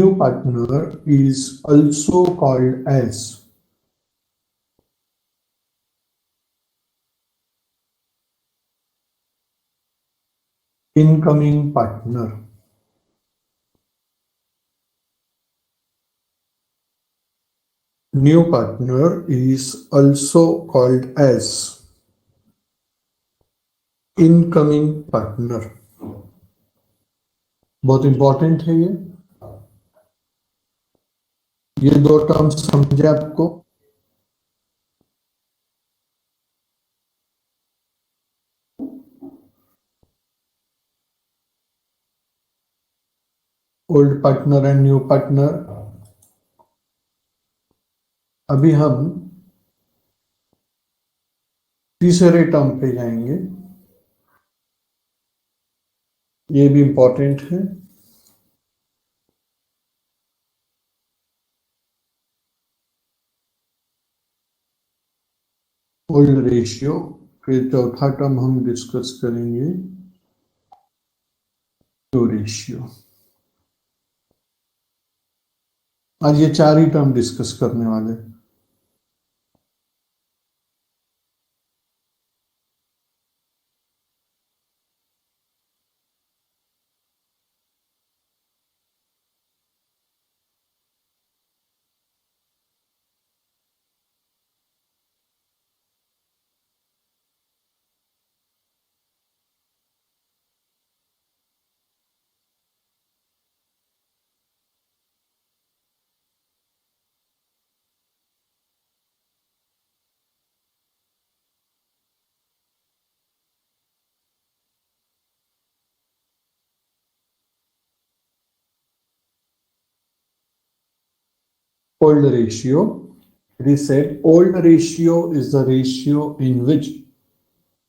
New partner is also called as incoming partner. New partner is also called as incoming partner. बहुत important है ये दो terms समझे आपको। Old partner and new partner. अभी हम तीसरे टर्म पे जाएंगे, ये भी इंपॉर्टेंट है। Old ratio. फिर चौथा टर्म हम डिस्कस करेंगे न्यू रेशियो। आज ये चार ही टर्म डिस्कस करने वाले। Old ratio. It is said old ratio is the ratio in which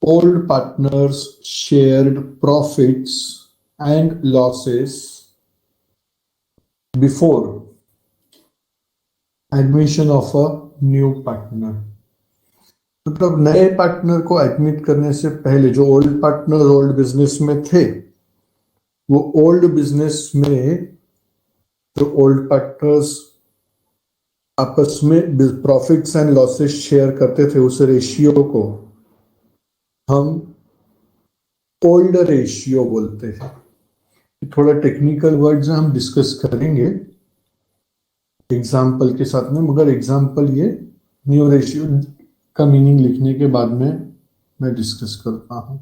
old partners shared profits and losses before admission of a new partner. मतलब नए पार्टनर को एडमिट करने से पहले जो ओल्ड पार्टनर ओल्ड बिजनेस में थे, वो ओल्ड बिजनेस में जो ओल्ड पार्टनर्स आपस में प्रॉफिट्स एंड लॉसेस शेयर करते थे, उस रेशियो को हम ओल्ड रेशियो बोलते हैं। थोड़ा टेक्निकल वर्ड्स हम डिस्कस करेंगे एग्जाम्पल के साथ में, मगर एग्जाम्पल ये न्यू रेशियो का मीनिंग लिखने के बाद में मैं डिस्कस करता हूं।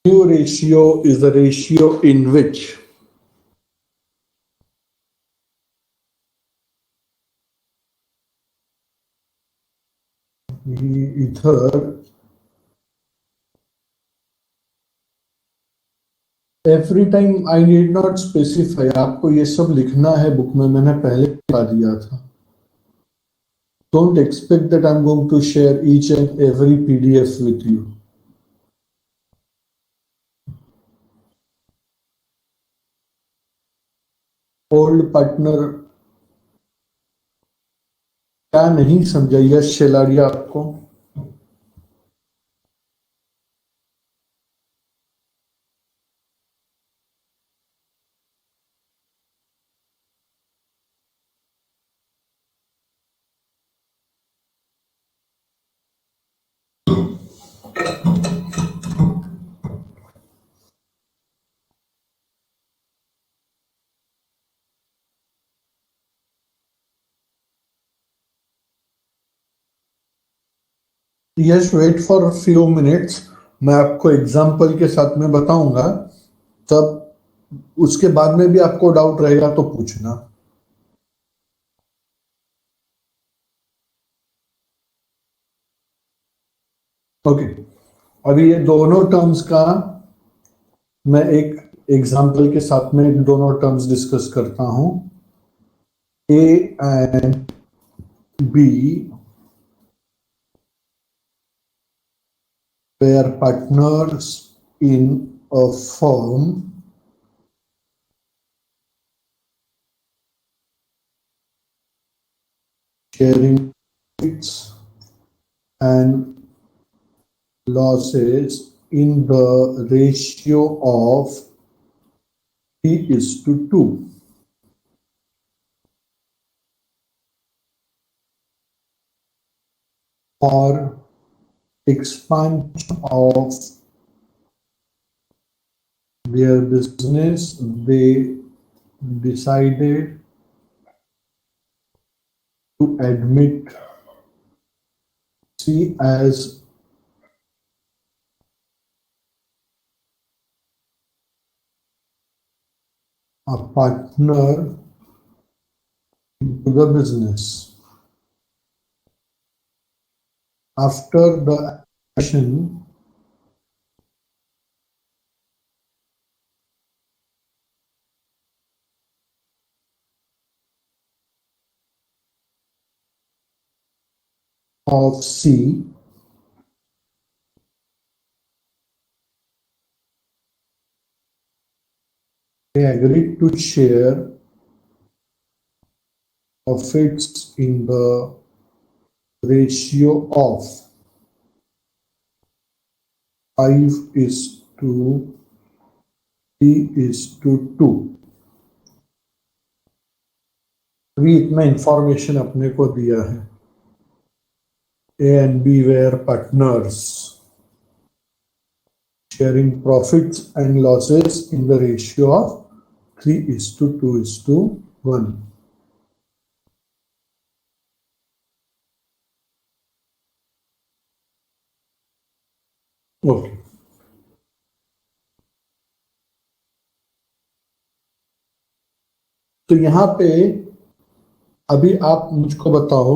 New ratio is the ratio in which either every time I need not specify, आपको ये सब लिखना है बुक में, मैंने पहले बता दिया था। Don't expect that I am going to share each and every PDF with you. Old partner क्या नहीं समझा यश शेलारिया आपको? Yes, wait for few minutes, मैं आपको एग्जाम्पल के साथ में बताऊंगा, तब उसके बाद में भी आपको डाउट रहेगा तो पूछना। ओके, अभी ये दोनों टर्म्स का मैं एक एग्जांपल के साथ में दोनों टर्म्स डिस्कस करता हूं. A and B were partners in a firm sharing profits and losses in the ratio of 3:2. For expansion of their business, they decided to admit C as a partner into the business. After the action of C, they agreed to share profits in the ratio of 5:3:2. अभी इतना information अपने को दिया है. A and B were partners sharing profits and losses in the ratio of 3:2:1. Okay, तो यहां पे अभी आप मुझको बताओ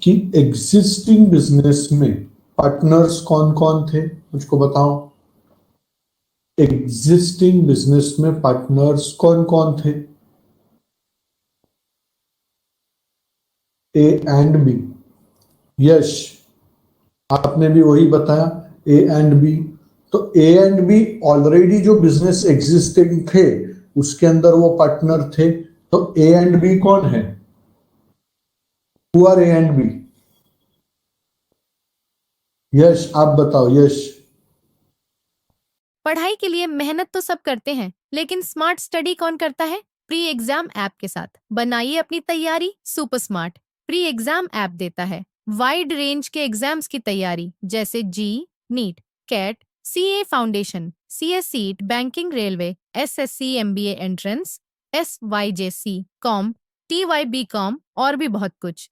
कि एग्जिस्टिंग बिजनेस में पार्टनर्स कौन कौन थे, मुझको बताओ. एग्जिस्टिंग बिजनेस में पार्टनर्स कौन कौन थे? ए एंड बी. यश, आपने भी वही बताया, ए एंड बी. तो ए एंड बी ऑलरेडी जो बिजनेस एग्जिस्टिंग थे उसके अंदर वो पार्टनर थे. तो ए एंड बी कौन है? Who are A and B? Yash, आप बताओ. यश, पढ़ाई के लिए मेहनत तो सब करते हैं, लेकिन स्मार्ट स्टडी कौन करता है? प्री एग्जाम ऐप के साथ बनाइए अपनी तैयारी super smart. Pre exam app देता है वाइड रेंज के एग्जाम्स की तैयारी, जैसे JEE, NEET, CAT, CA foundation, CS CET, banking, railway, SSC, MBA entrance, SYJC, com, TYB com और भी बहुत कुछ.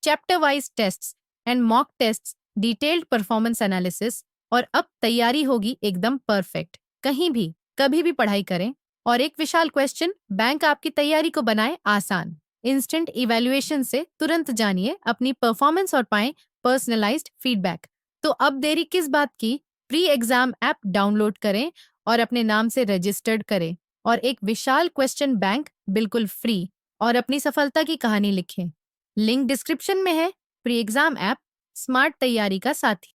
Chapter wise tests and mock tests, detailed performance analysis, और अब तैयारी होगी एकदम परफेक्ट. कहीं भी कभी भी पढ़ाई करें. और एक विशाल क्वेश्चन बैंक आपकी तैयारी को बनाए आसान. इंस्टेंट इवैल्यूएशन से तुरंत जानिए अपनी परफॉर्मेंस और पाएं पर्सनलाइज्ड फीडबैक. तो अब देरी किस बात की? प्री एग्जाम ऐप डाउनलोड करें और अपने नाम से रजिस्टर्ड करें और एक विशाल क्वेश्चन बैंक बिल्कुल फ्री और अपनी सफलता की कहानी लिखें. लिंक डिस्क्रिप्शन में है. प्री एग्जाम ऐप स्मार्ट तैयारी का साथी.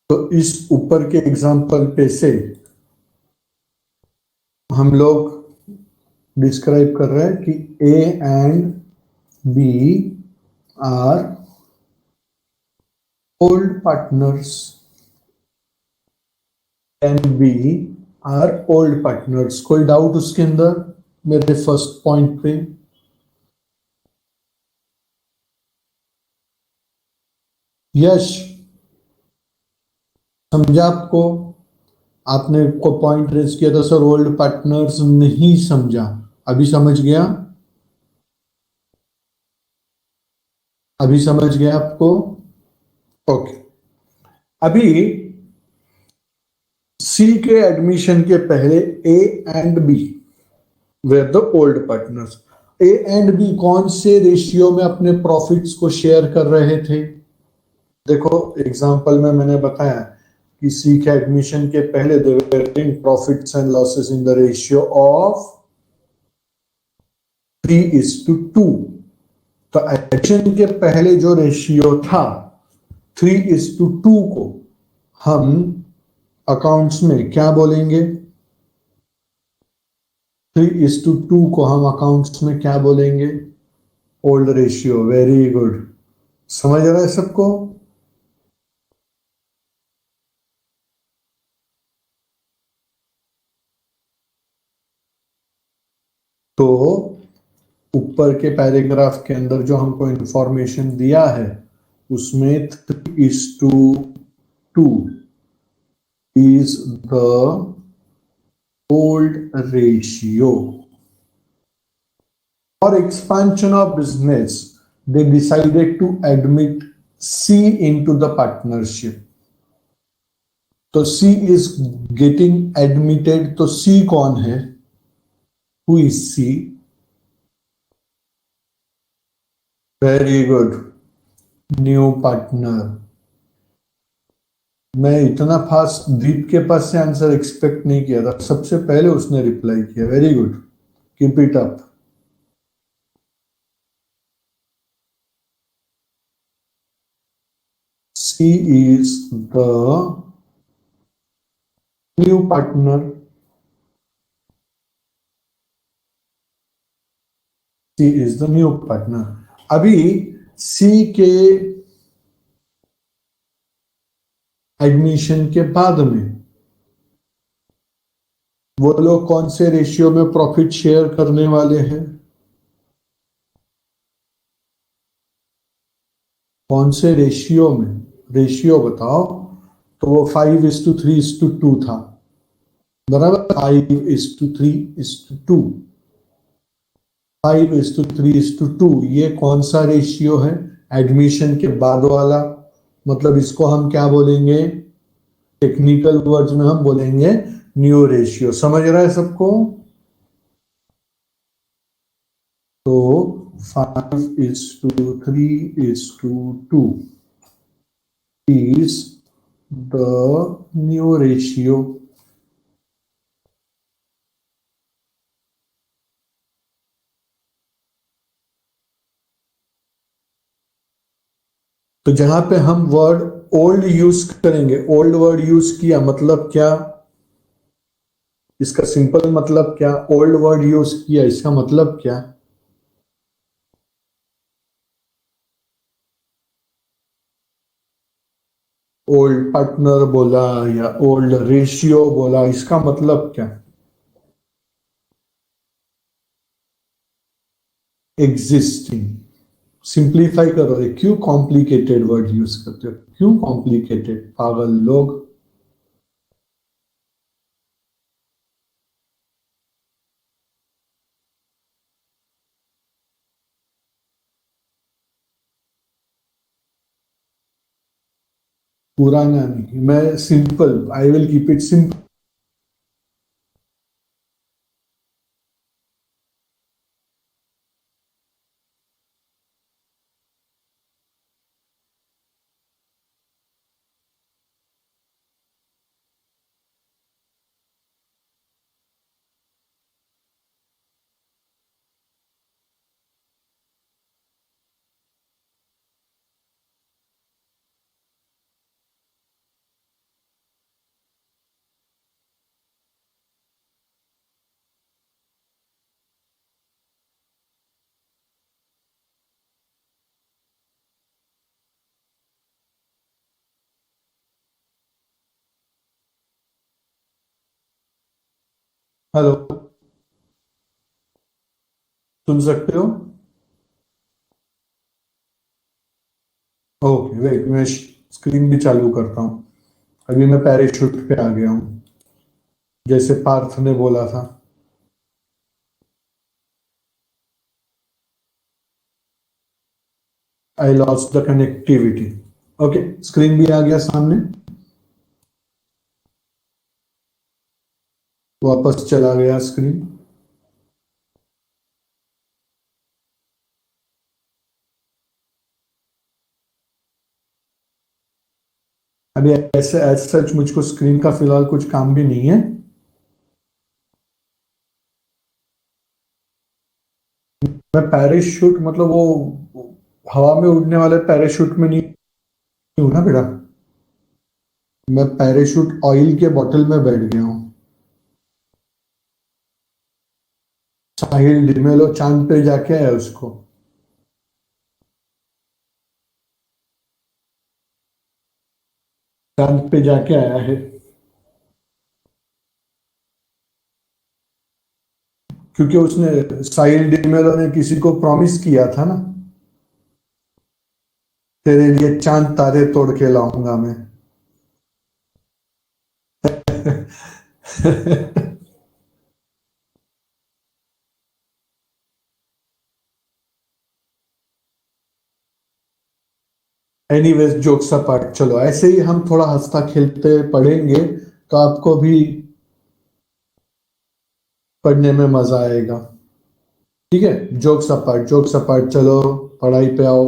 तो इस ऊपर के एग्जाम्पल पे से हम लोग डिस्क्राइब कर रहे हैं कि A and B are old partners. And B are old partners. कोई डाउट उसके अंदर मेरे फर्स्ट पॉइंट पे? यश, समझा आपको? आपने को पॉइंट रेज किया था सर ओल्ड पार्टनर्स, नहीं समझा. अभी समझ गया? अभी समझ गया आपको? ओके. अभी सी के एडमिशन के पहले A and B were the old partners. A and B कौन से रेशियो में अपने प्रॉफिट्स को शेयर कर रहे थे? देखो एग्जांपल में मैंने बताया कि सी के एडमिशन के पहले they were profits and losses in the ratio of 3:2। तो एडमिशन के पहले जो रेशियो था 3:2 को हम अकाउंट्स में क्या बोलेंगे? 3:2 को हम अकाउंट्स में क्या बोलेंगे? Old ratio. वेरी गुड, समझ रहा है सबको? तो ऊपर के पैराग्राफ के अंदर जो हमको इंफॉर्मेशन दिया है उसमें 3:2 is the old ratio. For expansion of business, they decided to admit C into the partnership. तो C is getting admitted, तो C कौन है? Who is C? Very good. New partner. मैं इतना फास्ट दीप के पास से आंसर एक्सपेक्ट नहीं किया था, सबसे पहले उसने रिप्लाई किया। Very good, keep it up. C is the new partner. C is the new partner. अभी C के एडमिशन के बाद में वो लोग कौन से रेशियो में प्रॉफिट शेयर करने वाले हैं? कौन से रेशियो में? रेशियो बताओ। तो वो 5:3:2 था, बराबर। 5:3:2, 5:3:2 ये कौन सा रेशियो है? एडमिशन के बाद वाला। मतलब इसको हम क्या बोलेंगे? टेक्निकल वर्ड्स में हम बोलेंगे न्यू रेशियो। समझ रहा है सबको? तो 5:3:2 is the new ratio. तो जहां पे हम वर्ड ओल्ड यूज करेंगे, ओल्ड वर्ड यूज किया मतलब क्या? इसका सिंपल मतलब क्या? ओल्ड वर्ड यूज किया इसका मतलब क्या? ओल्ड पार्टनर बोला या ओल्ड रेशियो बोला, इसका मतलब क्या? एग्जिस्टिंग। सिंप्लीफाई करो रे, क्यों कॉम्प्लिकेटेड वर्ड यूज करते हो? क्यों कॉम्प्लिकेटेड पागल लोग? पुराना नहीं, मैं simple, I will keep it simple. Hello, सुन सकते हो? ओके वेट, मैं स्क्रीन भी चालू करता हूँ। अभी मैं पैराशूट पे आ गया हूँ, जैसे पार्थ ने बोला था। I lost the connectivity. Okay, screen भी आ गया सामने। वापस चला गया स्क्रीन। अभी ऐसे एज सच मुझको स्क्रीन का फिलहाल कुछ काम भी नहीं है। मैं पैराशूट मतलब वो हवा में उड़ने वाले पैराशूट में नहीं हूं ना बेटा। मैं पैराशूट ऑयल के बोतल में बैठ गया हूँ। साहिल डिमेलो चांद पे जाके आया उसको। चांद पे जाके आया है क्योंकि उसने साहिल डिमेलो ने किसी को प्रॉमिस किया था ना, तेरे लिए चांद तारे तोड़ के लाऊंगा मैं। एनीवेज जोक्स अपार्ट, चलो ऐसे ही हम थोड़ा हंसता खेलते पढ़ेंगे तो आपको भी पढ़ने में मजा आएगा। ठीक है, जोक्स अपार्ट, चलो पढ़ाई पे आओ।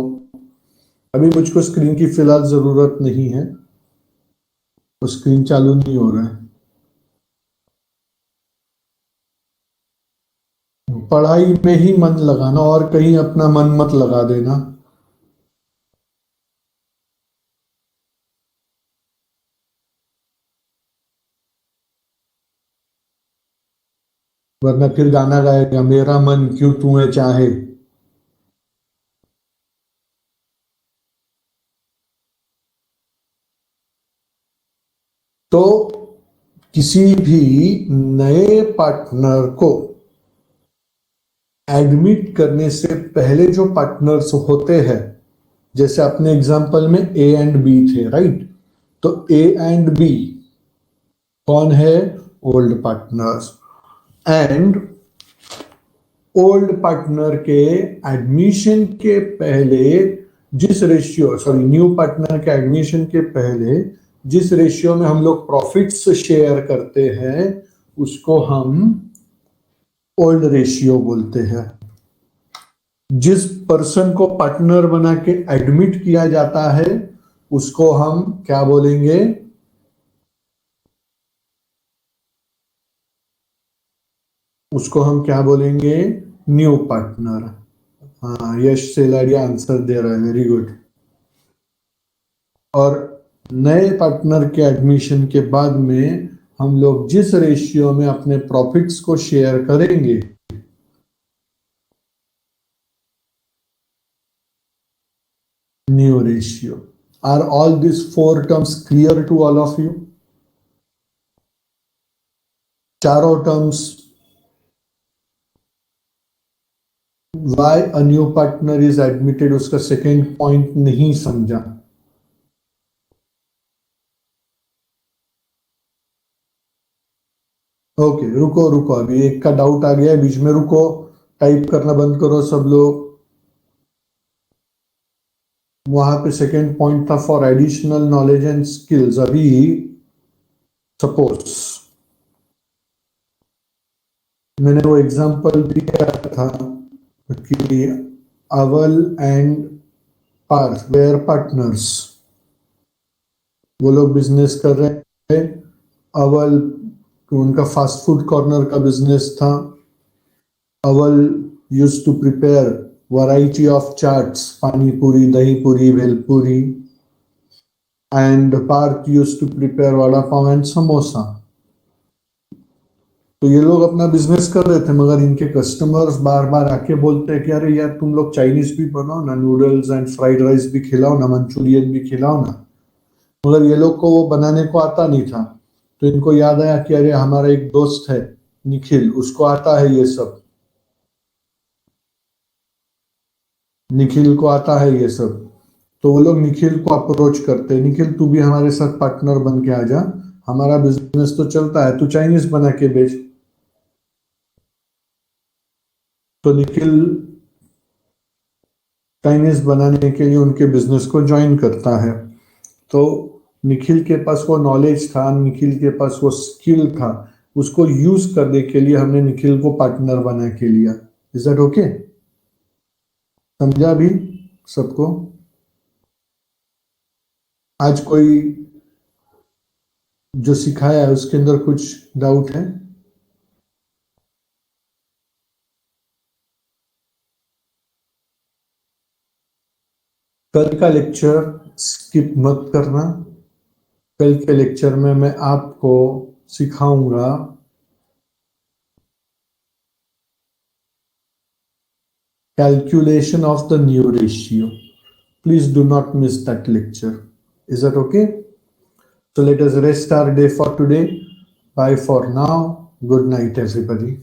अभी मुझको स्क्रीन की फिलहाल जरूरत नहीं है, तो स्क्रीन चालू नहीं हो रहा है। पढ़ाई में ही मन लगाना और कहीं अपना मन मत लगा देना, वरना फिर गाना गाएगा मेरा मन क्यों तुम्हें चाहे। तो किसी भी नए पार्टनर को एडमिट करने से पहले जो पार्टनर्स होते हैं, जैसे अपने एग्जांपल में ए एंड बी थे, राइट? तो ए एंड बी कौन है? Old partners. And old partner के एडमिशन के पहले जिस रेशियो, सॉरी न्यू पार्टनर के एडमिशन के पहले जिस रेशियो में हम लोग प्रॉफिट्स शेयर करते हैं उसको हम ओल्ड रेशियो बोलते हैं। जिस पर्सन को पार्टनर बना के एडमिट किया जाता है उसको हम क्या बोलेंगे? उसको हम क्या बोलेंगे? New partner. हाँ, यश सेलारिया आंसर दे रहा है, वेरी गुड। और नए पार्टनर के एडमिशन के बाद में हम लोग जिस रेशियो में अपने प्रॉफिट्स को शेयर करेंगे, new ratio. Are all this four terms clear to all of you? चारों terms, why a new partner is admitted, उसका सेकेंड पॉइंट नहीं समझा? ओके, रुको रुको, अभी एक का डाउट आ गया है बीच में, रुको। टाइप करना बंद करो सब लोग। वहां पे सेकेंड पॉइंट था for additional knowledge and skills. अभी सपोज मैंने वो एग्जांपल दिया था कि Aval and Parth were partners, वो लोग बिजनेस कर रहे हैं। अवल, उनका फास्ट फूड कॉर्नर का बिजनेस था। Aval used to prepare variety of chaats, pani puri, dahi puri, bhelpuri, and Parth used to prepare vada pav and samosa. तो ये लोग अपना बिजनेस कर रहे थे मगर इनके कस्टमर्स बार बार आके बोलते हैं कि अरे यार तुम लोग चाइनीज भी बनाओ ना, नूडल्स एंड फ्राइड राइस भी खिलाओ ना, मंचूरियन भी खिलाओ ना। मगर ये लोग को वो बनाने को आता नहीं था। तो इनको याद आया कि अरे हमारा एक दोस्त है निखिल, उसको आता है ये सब, निखिल को आता है ये सब। तो वो लोग निखिल को अप्रोच करते हैं, निखिल तू भी हमारे साथ पार्टनर बन के आ जा, हमारा बिजनेस तो चलता है, तू चाइनीज बना के बेच। तो निखिल चाइनीज बनाने के लिए उनके बिजनेस को ज्वाइन करता है। तो निखिल के पास वो नॉलेज था, निखिल के पास वो स्किल था, उसको यूज करने के लिए हमने निखिल को पार्टनर बना के लिया। Is that okay? समझा भी सबको? आज कोई जो सिखाया है उसके अंदर कुछ डाउट है? कल का लेक्चर स्किप मत करना। कल के लेक्चर में मैं आपको सिखाऊंगा calculation of the new ratio. Please do not miss that lecture. Is that okay? So let us rest our day for today. Bye for now. Good night, everybody.